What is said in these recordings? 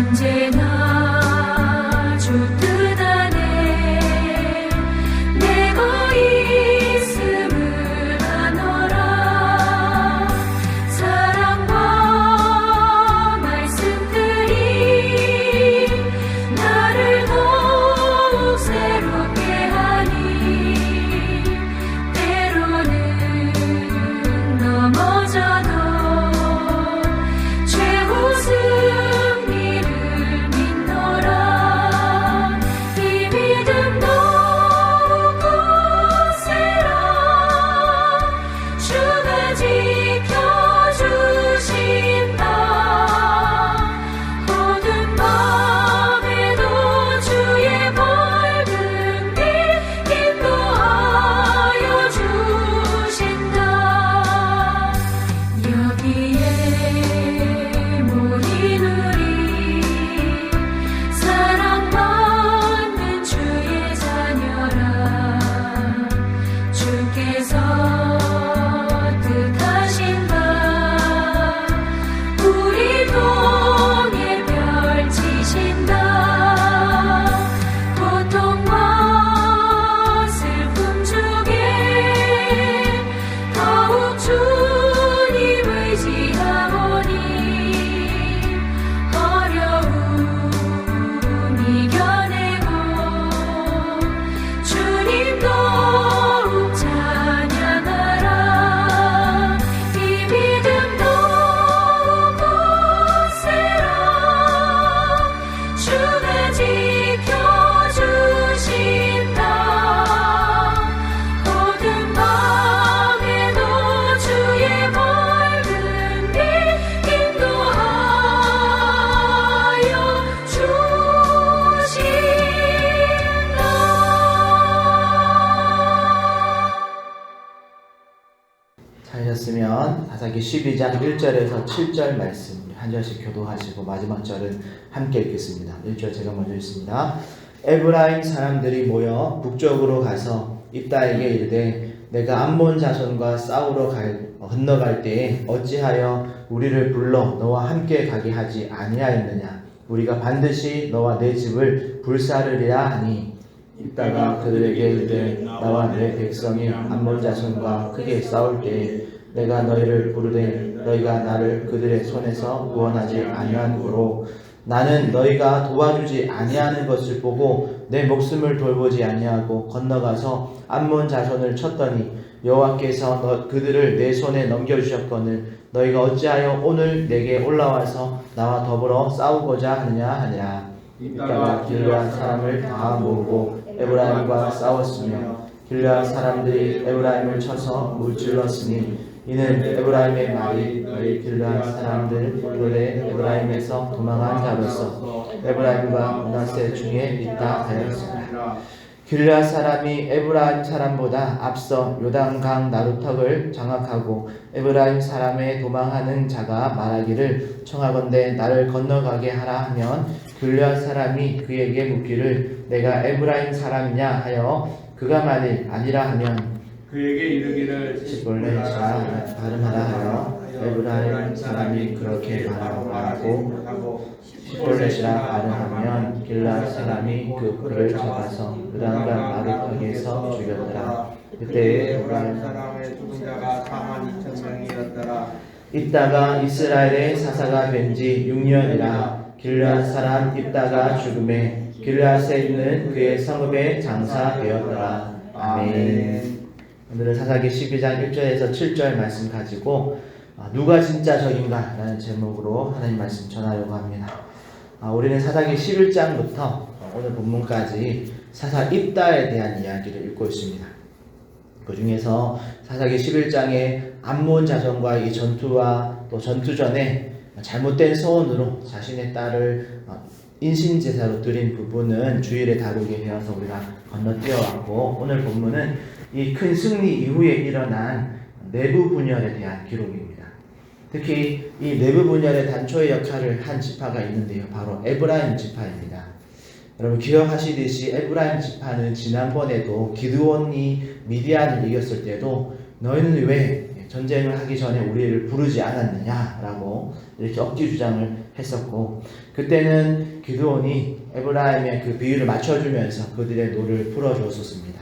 언제나 주 뜻 안에 내가 있음을 아노라. 사랑과 말씀들이 나를 더욱 새롭게 하니 때로는 넘어져도 최후 승리를 믿노라. 이 믿음 더욱 굳세라. 주가 지켜주신다. 어두운 밤에도 주의 밝은 빛 인도하여 주신다. 여기에 모인 우리 사랑받는 주의 자녀라. 주께서 뜻하신 바 우리 통해 펼치신다. 고통과 슬픔 중에 더욱 주님 의지하오니 어려움 이겨내고 주님 더욱 찬양하라. 이 믿음 더욱 굳세라. 주가 지켜주신다. 어두운 밤에도 주의 밝은 빛 인도하여 주신다. 찾으셨으면 사사기 12장 1절에서 7절 말씀 한 절씩 교도하시고 마지막 절은 함께 읽겠습니다. 1절 제가 먼저 읽습니다. 에브라임 사람들이 모여 북쪽으로 가서 입다에게 이르되 내가 암몬 자손과 싸우러 건너갈 때에 어찌하여 우리를 불러 너와 함께 가게 하지 아니하였느냐. 우리가 반드시 너와 내 집을 불사르리라 하니 입다가 그들에게 이르되 나와 내 백성이 암몬 자손과 크게 싸울 때에 내가 너희를 부르되 너희가 나를 그들의 손에서 구원하지 아니하므로 나는 너희가 도와주지 아니하는 것을 보고 내 목숨을 돌보지 아니하고 건너가서 암몬 자손을 쳤더니 여호와께서 그들을 내 손에 넘겨주셨거늘 너희가 어찌하여 오늘 내게 올라와서 나와 더불어 싸우고자 하느냐 하니라. 이따가 길르앗 사람을 다 모으고 에브라임과 싸웠으며 길르앗 사람들이 에브라임을 쳐서 무찔렀으니 이는 에브라임의 말이 너희 길르앗 사람들 본래 에브라임에서 도망한 자로서 에브라임과 므낫세 중에 있다 하였습니다. 길르앗 사람이 에브라임 사람보다 앞서 요단강 나루턱을 장악하고 에브라임 사람의 도망하는 자가 말하기를 청하건대 나를 건너가게 하라 하면 길르앗 사람이 그에게 묻기를 내가 에브라임 사람이냐 하여 그가 만일 아니라 하면 그에게 이르기를 시볼레시라 발음하라 하여 에브라임 사람이 그렇게 말하고 시볼레시라 발음하면 길르앗 사람이 그 불을 잡아서 요단강 나루턱에서 죽였더라. 그때 에브라임 사람의 죽은 자가 4만 2천 명이었더라. 입다가 이스라엘의 사사가 된 지 6년이라 길르앗 사람 입다가 죽음에 길르앗에 있는 그의 성읍에 장사되었더라. 아멘. 오늘은 사사기 12장 1절에서 7절 말씀 가지고 누가 진짜 적인가 라는 제목으로 하나님 말씀 전하려고 합니다. 우리는 사사기 11장부터 오늘 본문까지 사사 입다에 대한 이야기를 읽고 있습니다. 그 중에서 사사기 11장에 암몬 자손과의 전투와 또 전투 전에 잘못된 소원으로 자신의 딸을 인신제사로 드린 부분은 주일에 다루게 되어서 우리가 건너뛰어왔고, 오늘 본문은 이 큰 승리 이후에 일어난 내부 분열에 대한 기록입니다. 특히 이 내부 분열의 단초의 역할을 한 지파가 있는데요, 바로 에브라임 지파입니다. 여러분 기억하시듯이 에브라임 지파는 지난번에도 기드온이 미디안을 이겼을 때도 너희는 왜 전쟁을 하기 전에 우리를 부르지 않았느냐라고 이렇게 억지 주장을 했었고, 그때는 기드온이 에브라임의 그 비유를 맞춰주면서 그들의 노를 풀어주었었습니다.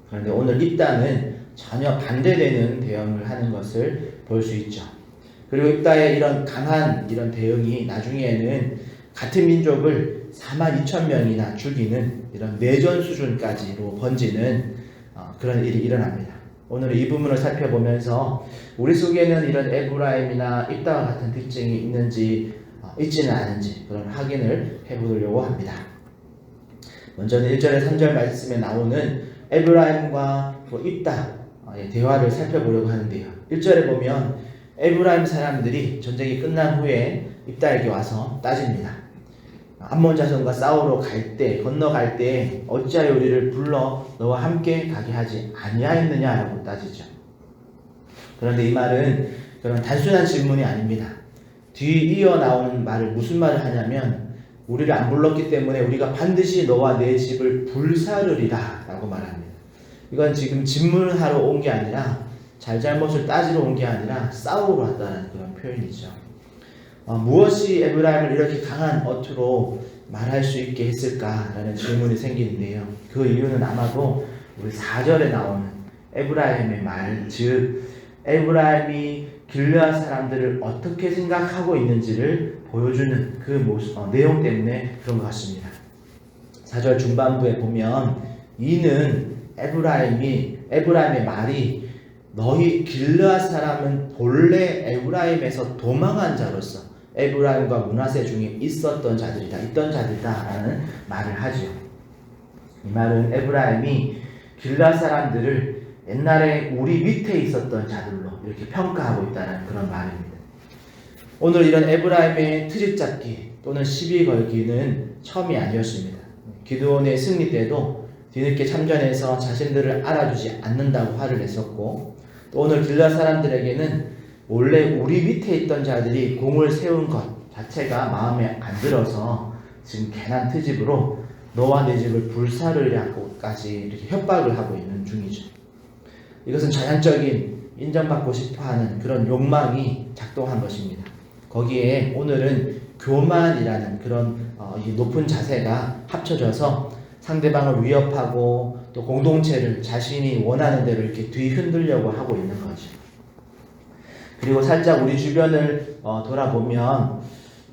그런데 오늘 입다는 전혀 반대되는 대응을 하는 것을 볼 수 있죠. 그리고 입다의 이런 강한 이런 대응이 나중에는 같은 민족을 42,000명이나 죽이는 이런 내전 수준까지로 번지는 그런 일이 일어납니다. 오늘 이 부분을 살펴보면서 우리 속에는 이런 에브라임이나 입다와 같은 특징이 있는지 있지는 않은지 그런 확인을 해보려고 합니다. 먼저는 1절에 3절 말씀에 나오는 에브라임과 입다의 대화를 살펴보려고 하는데요. 1절에 보면 에브라임 사람들이 전쟁이 끝난 후에 입다에게 와서 따집니다. 암몬 자손과 싸우러 갈 때, 건너갈 때 어찌하여 우리를 불러 너와 함께 가게 하지 아니하였느냐라고 따지죠. 그런데 이 말은 그런 단순한 질문이 아닙니다. 뒤 이어 나오는 말을 무슨 말을 하냐면 우리를 안 불렀기 때문에 우리가 반드시 너와 내 집을 불사르리라 라고 말합니다. 이건 지금 질문하러 온 게 아니라 잘잘못을 따지러 온 게 아니라 싸우러 왔다는 그런 표현이죠. 무엇이 에브라임을 이렇게 강한 어투로 말할 수 있게 했을까라는 질문이 생기는데요. 그 이유는 아마도 우리 4절에 나오는 에브라임의 말, 즉 에브라임이 길르앗 사람들을 어떻게 생각하고 있는지를 보여주는 그 모습, 내용 때문에 그런 것 같습니다. 4절 중반부에 보면 이는 에브라임의 말이 너희 길르앗 사람은 본래 에브라임에서 도망한 자로서 에브라임과 므낫세 중에 있던 자들이다라는 말을 하죠. 이 말은 에브라임이 길르앗 사람들을 옛날에 우리 밑에 있었던 자들로 이렇게 평가하고 있다는 그런 말입니다. 오늘 이런 에브라임의 트집잡기 또는 시비 걸기는 처음이 아니었습니다. 기드온의 승리 때도 뒤늦게 참전해서 자신들을 알아주지 않는다고 화를 냈었고, 또 오늘 길르앗 사람들에게는 원래 우리 밑에 있던 자들이 공을 세운 것 자체가 마음에 안 들어서 지금 괜한 트집으로 너와 내 집을 불사르려고까지 이렇게 협박을 하고 있는 중이죠. 이것은 자연적인 인정받고 싶어하는 그런 욕망이 작동한 것입니다. 거기에 오늘은 교만이라는 그런 높은 자세가 합쳐져서 상대방을 위협하고 또 공동체를 자신이 원하는 대로 이렇게 뒤흔들려고 하고 있는 거죠. 그리고 살짝 우리 주변을 돌아보면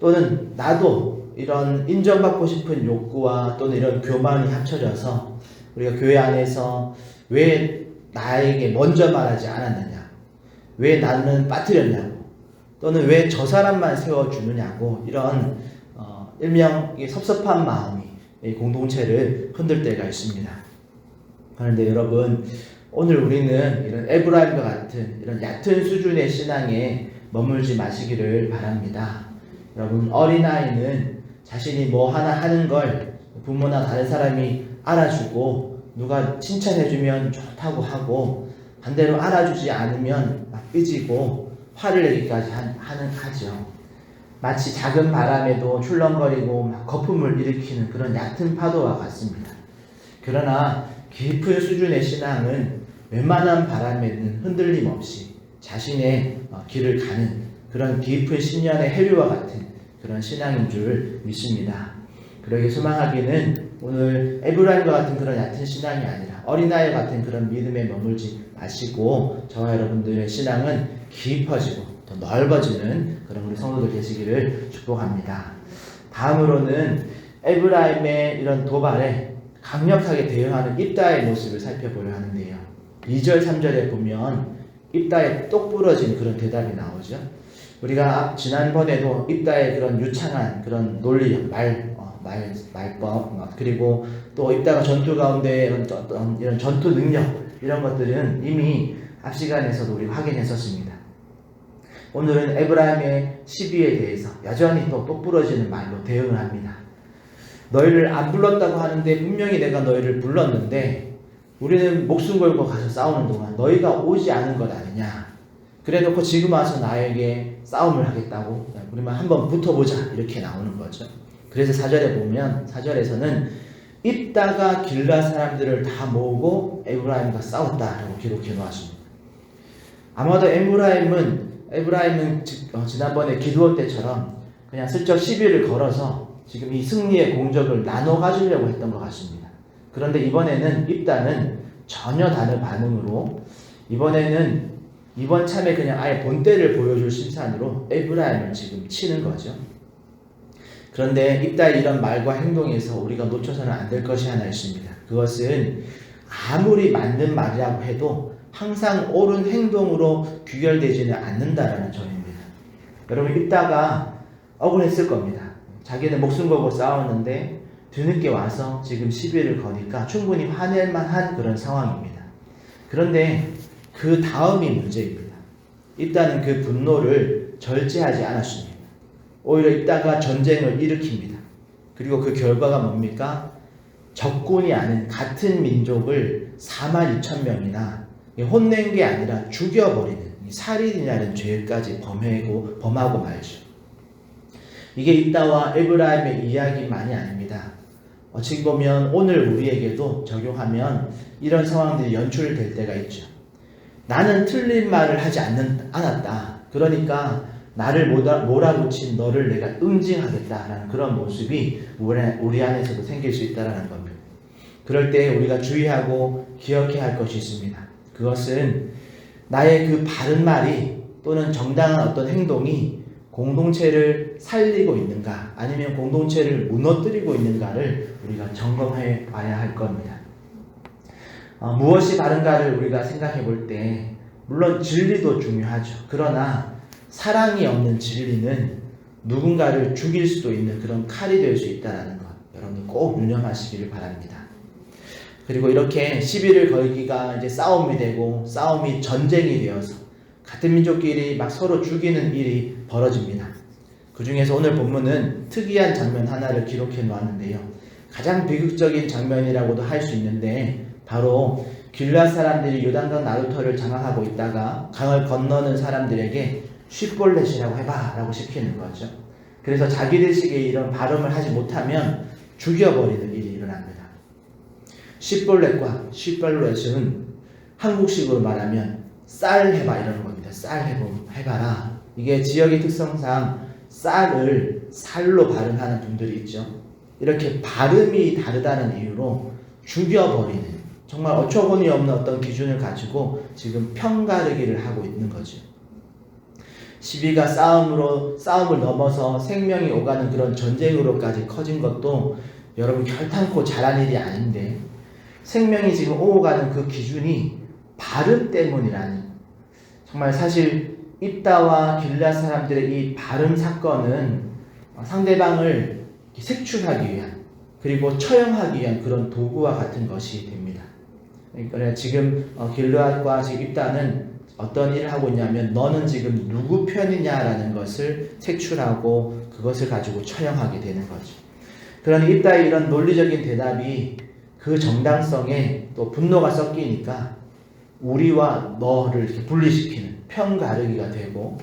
또는 나도 이런 인정받고 싶은 욕구와 또는 이런 교만이 합쳐져서 우리가 교회 안에서 왜 나에게 먼저 말하지 않았느냐, 왜 나는 빠뜨렸냐고, 또는 왜 저 사람만 세워주느냐고 이런 일명 섭섭한 마음이 이 공동체를 흔들 때가 있습니다. 그런데 여러분, 오늘 우리는 이런 에브라임과 같은 이런 얕은 수준의 신앙에 머물지 마시기를 바랍니다. 여러분, 어린아이는 자신이 뭐 하나 하는 걸 부모나 다른 사람이 알아주고 누가 칭찬해주면 좋다고 하고 반대로 알아주지 않으면 막 삐지고 화를 내기까지 하죠. 마치 작은 바람에도 출렁거리고 막 거품을 일으키는 그런 얕은 파도와 같습니다. 그러나 깊은 수준의 신앙은 웬만한 바람에는 흔들림 없이 자신의 길을 가는 그런 깊은 신년의 해류와 같은 그런 신앙인 줄 믿습니다. 그러기 소망하기는 오늘 에브라임과 같은 그런 얕은 신앙이 아니라 어린아이 같은 그런 믿음에 머물지 마시고 저와 여러분들의 신앙은 깊어지고 더 넓어지는 그런 우리 성도들 되시기를 축복합니다. 다음으로는 에브라임의 이런 도발에 강력하게 대응하는 입다의 모습을 살펴보려 하는데요. 2절 3절에 보면 입다의 똑 부러진 그런 대답이 나오죠. 우리가 지난번에도 입다의 그런 유창한 그런 논리력, 말법, 그리고 또 입다가 전투 가운데 이런 전투 능력, 이런 것들은 이미 앞 시간에서도 우리가 확인했었습니다. 오늘은 에브라임의 시비에 대해서 여전히 또 똑부러지는 말로 대응을 합니다. 너희를 안 불렀다고 하는데 분명히 내가 너희를 불렀는데 우리는 목숨 걸고 가서 싸우는 동안 너희가 오지 않은 것 아니냐. 그래놓고 지금 와서 나에게 싸움을 하겠다고, 우리만 한번 붙어보자, 이렇게 나오는 거죠. 그래서 4절에 보면 4절에서는 입다가 길르앗 사람들을 다 모으고 에브라임과 싸웠다라고 기록해 놓았습니다. 아마도 에브라임은 지난번에 기드온 때처럼 그냥 슬쩍 시비를 걸어서 지금 이 승리의 공적을 나눠 가지려고 했던 것 같습니다. 그런데 이번에는 입다는 전혀 다른 반응으로 이번 참에 그냥 아예 본때를 보여줄 심산으로 에브라임을 지금 치는 거죠. 그런데 입다의 이런 말과 행동에서 우리가 놓쳐서는 안 될 것이 하나 있습니다. 그것은 아무리 맞는 말이라고 해도 항상 옳은 행동으로 귀결되지는 않는다라는 점입니다. 여러분, 입다가 억울했을 겁니다. 자기는 목숨 걸고 싸웠는데 뒤늦게 와서 지금 시비를 거니까 충분히 화낼 만한 그런 상황입니다. 그런데 그 다음이 문제입니다. 입다는 그 분노를 절제하지 않았습니다. 오히려 입다가 전쟁을 일으킵니다. 그리고 그 결과가 뭡니까? 적군이 아닌 같은 민족을 42,000명이나 혼낸 게 아니라 죽여버리는 살인이라는 죄까지 범하고 말죠. 이게 입다와 에브라임의 이야기만이 아닙니다. 어찌 보면 오늘 우리에게도 적용하면 이런 상황들이 연출될 때가 있죠. 나는 틀린 말을 하지 않았다. 그러니까 나를 몰아붙인 너를 내가 응징하겠다라는 그런 모습이 우리 안에서도 생길 수 있다는 겁니다. 그럴 때 우리가 주의하고 기억해야 할 것이 있습니다. 그것은 나의 그 바른 말이 또는 정당한 어떤 행동이 공동체를 살리고 있는가 아니면 공동체를 무너뜨리고 있는가를 우리가 점검해 봐야 할 겁니다. 무엇이 바른가를 우리가 생각해 볼 때 물론 진리도 중요하죠. 그러나 사랑이 없는 진리는 누군가를 죽일 수도 있는 그런 칼이 될 수 있다는 것 여러분 꼭 유념하시기를 바랍니다. 그리고 이렇게 시비를 걸기가 이제 싸움이 되고 싸움이 전쟁이 되어서 같은 민족끼리 막 서로 죽이는 일이 벌어집니다. 그 중에서 오늘 본문은 특이한 장면 하나를 기록해 놓았는데요. 가장 비극적인 장면이라고도 할 수 있는데 바로 길앗 사람들이 요단강 나루터를 장악하고 있다가 강을 건너는 사람들에게 쉿볼렛이라고 해봐 라고 시키는 거죠. 그래서 자기들식의 이런 발음을 하지 못하면 죽여버리는 일이 일어납니다. 쉿볼렛과 쉿볼렛은 한국식으로 말하면 쌀 해봐 이러는 겁니다. 쌀 해봐라. 이게 지역의 특성상 쌀을 살로 발음하는 분들이 있죠. 이렇게 발음이 다르다는 이유로 죽여버리는 정말 어처구니 없는 어떤 기준을 가지고 지금 편가르기를 하고 있는 거죠. 시비가 싸움을 넘어서 생명이 오가는 그런 전쟁으로까지 커진 것도 여러분 결탄코 잘한 일이 아닌데 생명이 지금 오가는 그 기준이 발음 때문이라니 정말 사실 입다와 길앗 사람들의 이 발음 사건은 상대방을 색출하기 위한 그리고 처형하기 위한 그런 도구와 같은 것이 됩니다. 그러니까 지금 길앗과 지금 입다는 어떤 일을 하고 있냐면 너는 지금 누구 편이냐라는 것을 색출하고 그것을 가지고 처형하게 되는 거죠. 그러니 입다의 이런 논리적인 대답이 그 정당성에 또 분노가 섞이니까 우리와 너를 이렇게 분리시키는 편가르기가 되고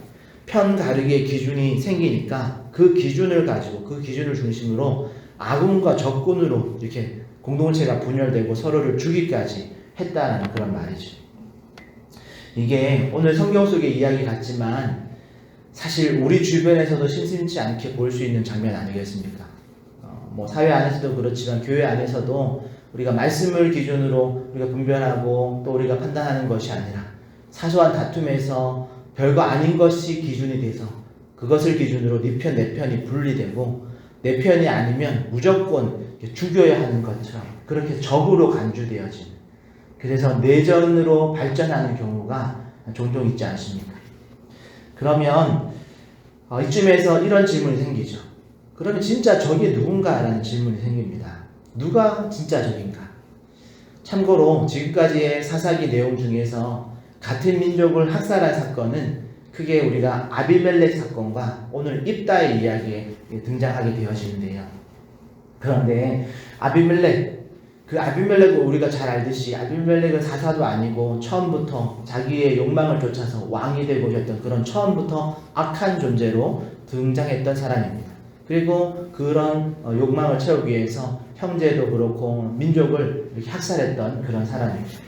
편가르기의 기준이 생기니까 그 기준을 가지고 그 기준을 중심으로 아군과 적군으로 이렇게 공동체가 분열되고 서로를 죽이기까지 했다는 그런 말이죠. 이게 오늘 성경 속의 이야기 같지만 사실 우리 주변에서도 심심치 않게 볼 수 있는 장면 아니겠습니까? 사회 안에서도 그렇지만 교회 안에서도 우리가 말씀을 기준으로 우리가 분별하고 또 우리가 판단하는 것이 아니라 사소한 다툼에서 별거 아닌 것이 기준이 돼서 그것을 기준으로 네 편, 내 편이 분리되고 내 편이 아니면 무조건 죽여야 하는 것처럼 그렇게 적으로 간주되어지는 그래서 내전으로 발전하는 경우가 종종 있지 않습니까? 그러면 이쯤에서 이런 질문이 생기죠. 그러면 진짜 적이 누군가라는 질문이 생깁니다. 누가 진짜 적인가? 참고로 지금까지의 사사기 내용 중에서 같은 민족을 학살한 사건은 크게 우리가 아비멜렉 사건과 오늘 입다의 이야기에 등장하게 되어지는데요. 그런데 아비멜렉은 우리가 잘 알듯이 아비멜렉은 사사도 아니고 처음부터 자기의 욕망을 쫓아서 왕이 되고 싶었던 그런 처음부터 악한 존재로 등장했던 사람입니다. 그리고 그런 욕망을 채우기 위해서 형제도 그렇고 민족을 이렇게 학살했던 그런 사람입니다.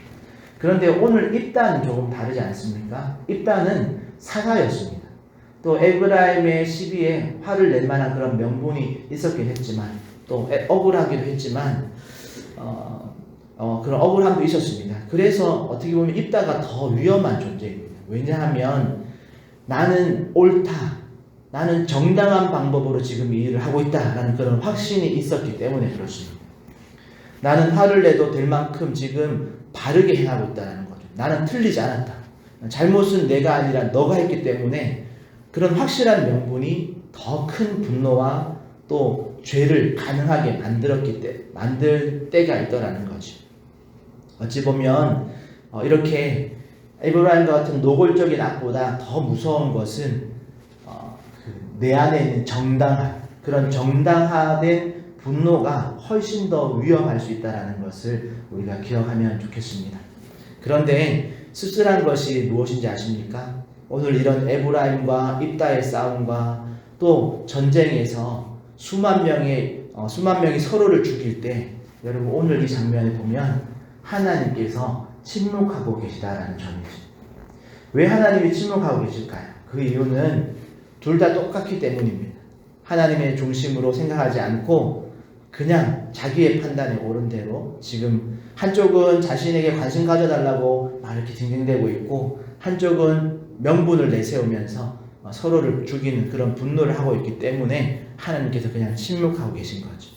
그런데 오늘 입다는 조금 다르지 않습니까? 입다는 사사였습니다. 또 에브라임의 시비에 화를 낼 만한 그런 명분이 있었긴 했지만 또 억울하기도 했지만 그런 억울함도 있었습니다. 그래서 어떻게 보면 입다가 더 위험한 존재입니다. 왜냐하면 나는 옳다, 나는 정당한 방법으로 지금 이 일을 하고 있다라는 그런 확신이 있었기 때문에 그렇습니다. 나는 화를 내도 될 만큼 지금 바르게 행하고 있다는 거죠. 나는 틀리지 않았다. 잘못은 내가 아니라 너가 했기 때문에 그런 확실한 명분이 더 큰 분노와 또 죄를 가능하게 만들 때가 있더라는 거죠. 어찌 보면 이렇게 에브라임과 같은 노골적인 악보다 더 무서운 것은 내 안에 있는 그런 정당화된 분노가 훨씬 더 위험할 수 있다는 것을 우리가 기억하면 좋겠습니다. 그런데 씁쓸한 것이 무엇인지 아십니까? 오늘 이런 에브라임과 입다의 싸움과 또 전쟁에서 수만 명이 서로를 죽일 때 여러분 오늘 이 장면에 보면 하나님께서 침묵하고 계시다라는 점이죠. 왜 하나님이 침묵하고 계실까요? 그 이유는 둘 다 똑같기 때문입니다. 하나님의 중심으로 생각하지 않고 그냥 자기의 판단에 옳은 대로 지금 한쪽은 자신에게 관심 가져달라고 막 이렇게 징징대고 있고 한쪽은 명분을 내세우면서 서로를 죽이는 그런 분노를 하고 있기 때문에 하나님께서 그냥 침묵하고 계신 거죠.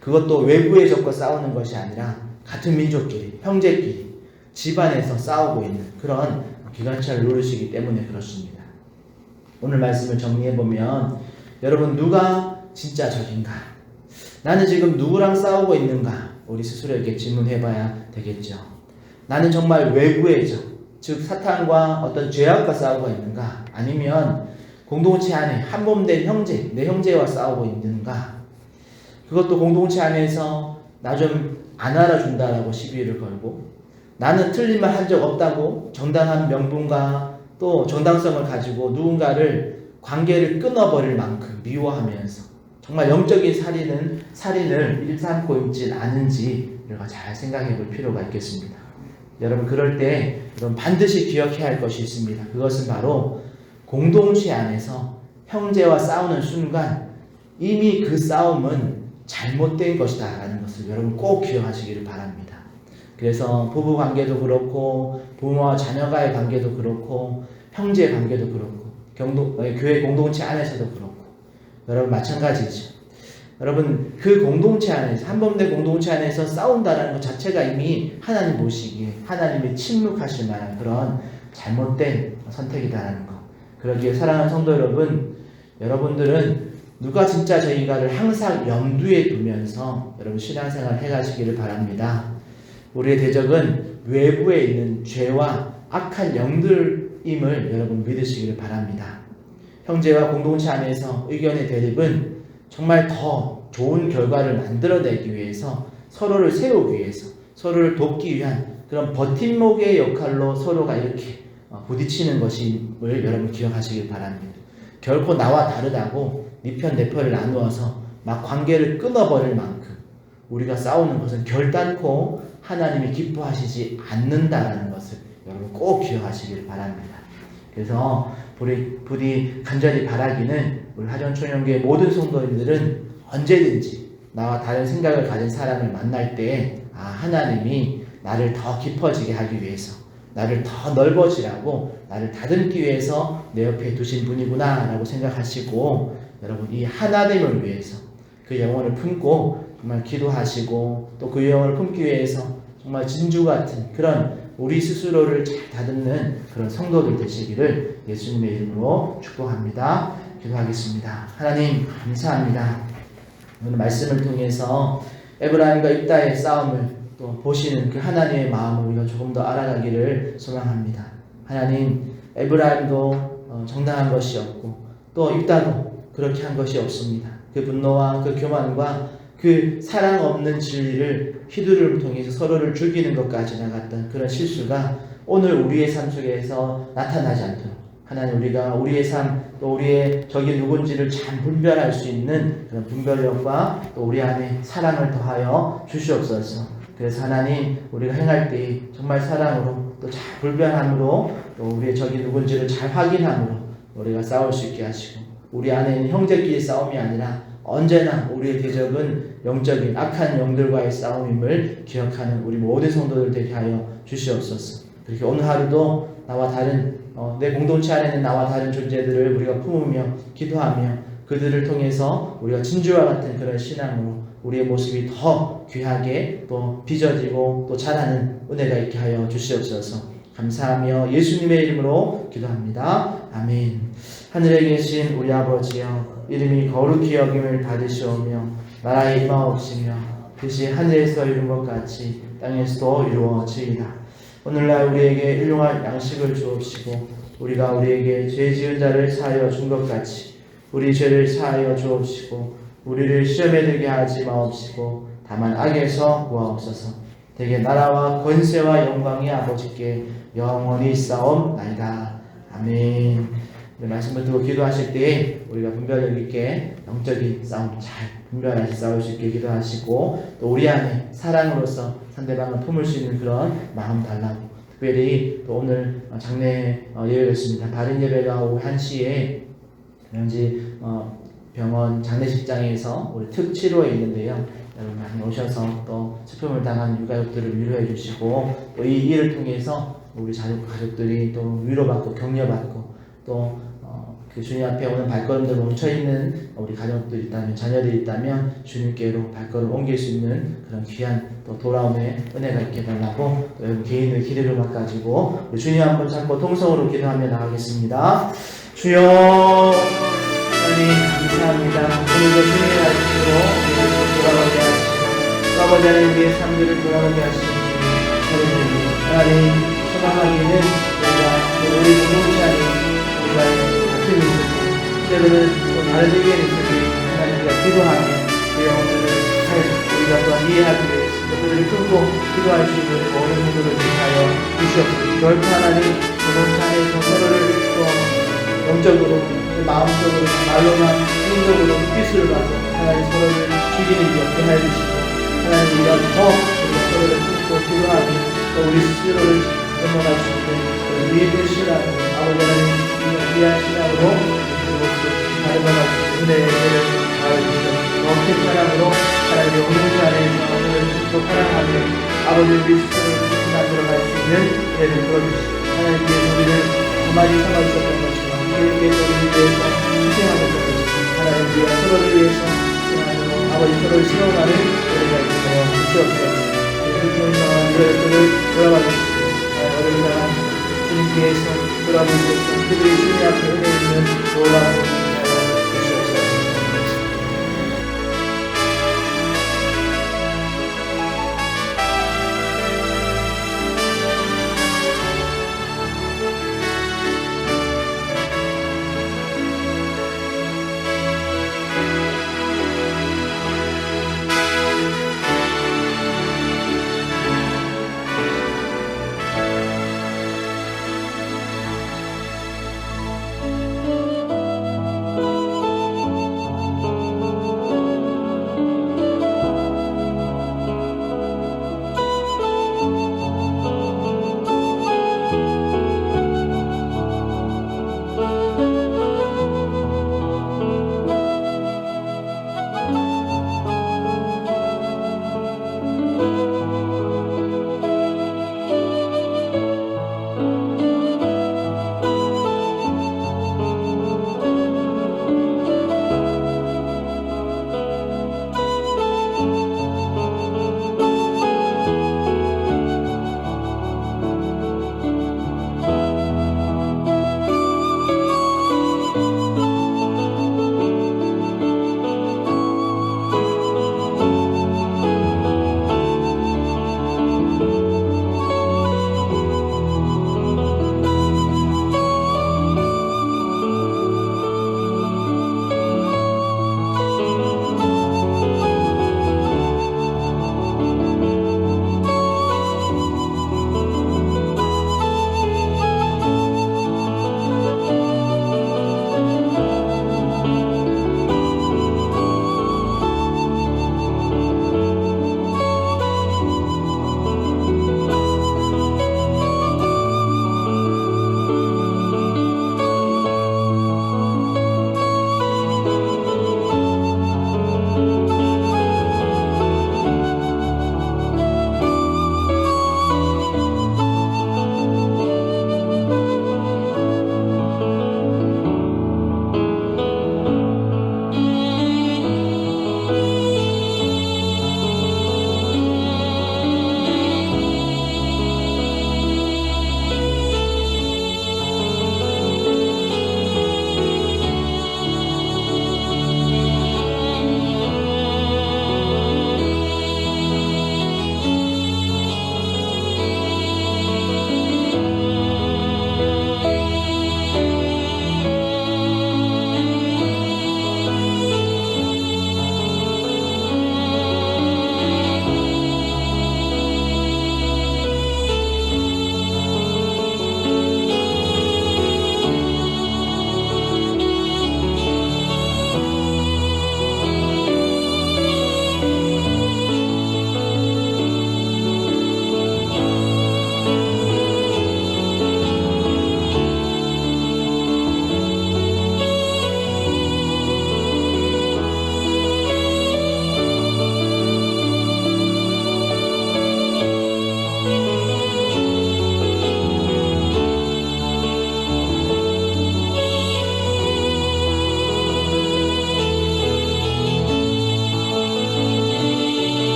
그것도 외부의 적과 싸우는 것이 아니라 같은 민족끼리, 형제끼리, 집안에서 싸우고 있는 그런 기관차를 누르시기 때문에 그렇습니다. 오늘 말씀을 정리해보면 여러분 누가 진짜 적인가? 나는 지금 누구랑 싸우고 있는가? 우리 스스로에게 질문해봐야 되겠죠. 나는 정말 외부의 적, 즉 사탄과 어떤 죄악과 싸우고 있는가? 아니면 공동체 안에 한몸된 형제, 내 형제와 싸우고 있는가? 그것도 공동체 안에서 나 좀 안 알아준다라고 시비를 걸고 나는 틀린 말 한 적 없다고 정당한 명분과 또 정당성을 가지고 누군가를 관계를 끊어버릴 만큼 미워하면서 정말 영적인 살인을 일삼고 있지 않은지 우리가 잘 생각해 볼 필요가 있겠습니다. 여러분 그럴 때 여러분 반드시 기억해야 할 것이 있습니다. 그것은 바로 공동체 안에서 형제와 싸우는 순간 이미 그 싸움은 잘못된 것이다 라는 것을 여러분 꼭 기억하시기를 바랍니다. 그래서 부부 관계도 그렇고 부모와 자녀가의 관계도 그렇고 형제 관계도 그렇고 교회 공동체 안에서도 그렇고 여러분 마찬가지죠. 여러분 그 공동체 안에서 한범대 공동체 안에서 싸운다는 것 자체가 이미 하나님 보시기에 하나님이 침묵하실 만한 그런 잘못된 선택이다라는 것. 그러기에 사랑하는 성도 여러분, 여러분들은 누가 진짜 저희가를 항상 염두에 두면서 여러분 신앙생활 해가시기를 바랍니다. 우리의 대적은 외부에 있는 죄와 악한 영들임을 여러분 믿으시기를 바랍니다. 형제와 공동체 안에서 의견의 대립은 정말 더 좋은 결과를 만들어내기 위해서 서로를 세우기 위해서 서로를 돕기 위한 그런 버팀목의 역할로 서로가 이렇게 부딪히는 것임을 여러분 기억하시길 바랍니다. 결코 나와 다르다고 네 편 내 편을 나누어서 막 관계를 끊어버릴 만큼 우리가 싸우는 것은 결단코 하나님이 기뻐하시지 않는다라는 것을 여러분 꼭 기억하시길 바랍니다. 그래서 부디 간절히 바라기는 우리 하전총연교회 모든 성도님들은 언제든지 나와 다른 생각을 가진 사람을 만날 때 하나님이 나를 더 깊어지게 하기 위해서 나를 더 넓어지라고 나를 다듬기 위해서 내 옆에 두신 분이구나 라고 생각하시고 여러분 이 하나됨을 위해서 그 영혼을 품고 정말 기도하시고 또 그 영혼을 품기 위해서 정말 진주 같은 그런 우리 스스로를 잘 다듬는 그런 성도들 되시기를 예수님의 이름으로 축복합니다. 기도하겠습니다. 하나님 감사합니다. 오늘 말씀을 통해서 에브라임과 입다의 싸움을 또 보시는 그 하나님의 마음을 우리가 조금 더 알아가기를 소망합니다. 하나님 에브라임도 정당한 것이 없고 또 입다도 그렇게 한 것이 없습니다. 그 분노와 그 교만과 그 사랑 없는 진리를 휘두름을 통해서 서로를 죽이는 것까지 나갔던 그런 실수가 오늘 우리의 삶 속에서 나타나지 않도록 하나님 우리가 우리의 삶 또 우리의 적이 누군지를 잘 분별할 수 있는 그런 분별력과 또 우리 안에 사랑을 더하여 주시옵소서. 그래서 하나님 우리가 행할 때 정말 사랑으로 또 잘 분별함으로 또 우리의 적이 누군지를 잘 확인함으로 우리가 싸울 수 있게 하시고 우리 안에 있는 형제끼리 싸움이 아니라 언제나 우리의 대적은 영적인 악한 영들과의 싸움임을 기억하는 우리 모든 성도들 되게 하여 주시옵소서. 그렇게 오늘 하루도 나와 다른 내 공동체 안에 있는 나와 다른 존재들을 우리가 품으며 기도하며 그들을 통해서 우리가 진주와 같은 그런 신앙으로 우리의 모습이 더 귀하게 또 빚어지고 또 자라는 은혜가 있게 하여 주시옵소서. 감사하며 예수님의 이름으로 기도합니다. 아멘. 하늘에 계신 우리 아버지여, 이름이 거룩히 여김을 받으시오며 나라의 임하옵시며 뜻이 하늘에서 이룬 것 같이 땅에서도 이루어지이다. 오늘날 우리에게 일용할 양식을 주옵시고 우리가 우리에게 죄 지은 자를 사하여 준 것 같이 우리 죄를 사하여 주옵시고 우리를 시험에 들게 하지 마옵시고 다만 악에서 구하옵소서. 대개 나라와 권세와 영광이 아버지께 영원히 싸움나이다. 아멘. 말씀을 듣고 기도하실 때에 우리가 분별력 있게 영적인 싸움 잘 분별하시 싸울 수 있게 기도하시고 또 우리 안에 사랑으로서 상대방을 품을 수 있는 그런 마음 달라고. 특별히 또 오늘 장례 예배였습니다. 다른 예배가 오후 1시에 왠지 병원 장례식장에서 우리 특치료에 있는데요. 여러분 많이 오셔서 또 슬픔을 당한 유가족들을 위로해 주시고 또 이 일을 통해서 우리 가족들이 또 위로받고 격려받고 또 그 주님 앞에 오는 발걸음들 멈춰있는 우리 가족들이 있다면 자녀들이 있다면 주님께로 발걸음 옮길 수 있는 그런 귀한 또 돌아옴의 은혜가 있게 해달라고 또 여러분 개인의 기도를 가지고 주님 한번 잡고 통성으로 기도하며 나가겠습니다. 주여 하나님 감사합니다. 오늘도 주님의 말씀으로 우리를 돌아가게 하시고 아버지 하나님 우리의 삶들을 돌아가게 하시는 주님 하나님 소망하기는 우리가 우리 공동체 안에 우리가 같은 있을 때로는 또 다른 의견이 있을 때 하나님 우리가 기도하며 주의 오늘을 우리가 또한 이해하기 위해서 그들을 끊고 기도할 수 있는 모든 분들을 위하여 주시옵소서. 결코 하나님 공동체 안에서 서로를 또 영적으로 마음적으로 말로나 행동으로 피수를 받고 하나님 서로를 죽이는 일 없게 하여 주시고 하나님 우리가 더 서로를 품고 기도하며 또 우리 스스로를 넘어갈 수 있는 믿음의 신앙으로 아버지 하나님 귀한 신앙으로 닮아갈 수 있는 은혜를 가해주시고 어깨 사랑으로 하나님의 공동체 안에서 오늘 또 사랑하며 아버지 우리 스스로를 만들어갈 수 있는 은혜를 부어주시고 하나님 위해서 우리를 가만히 삼아주셨던 것처럼 우리를 위해서 희생하는 것처럼 하나님 위해 서로를 위해서 희생하므로 아버지 서로를 실험하는 은혜가 있도록 주시옵소서. 그렇게 행동한 우리들을 돌아봐 주시고 어려운 사람 주님 위해서 돌아보시옵소서. 그들이 주님 앞에 은혜 있는 놀라운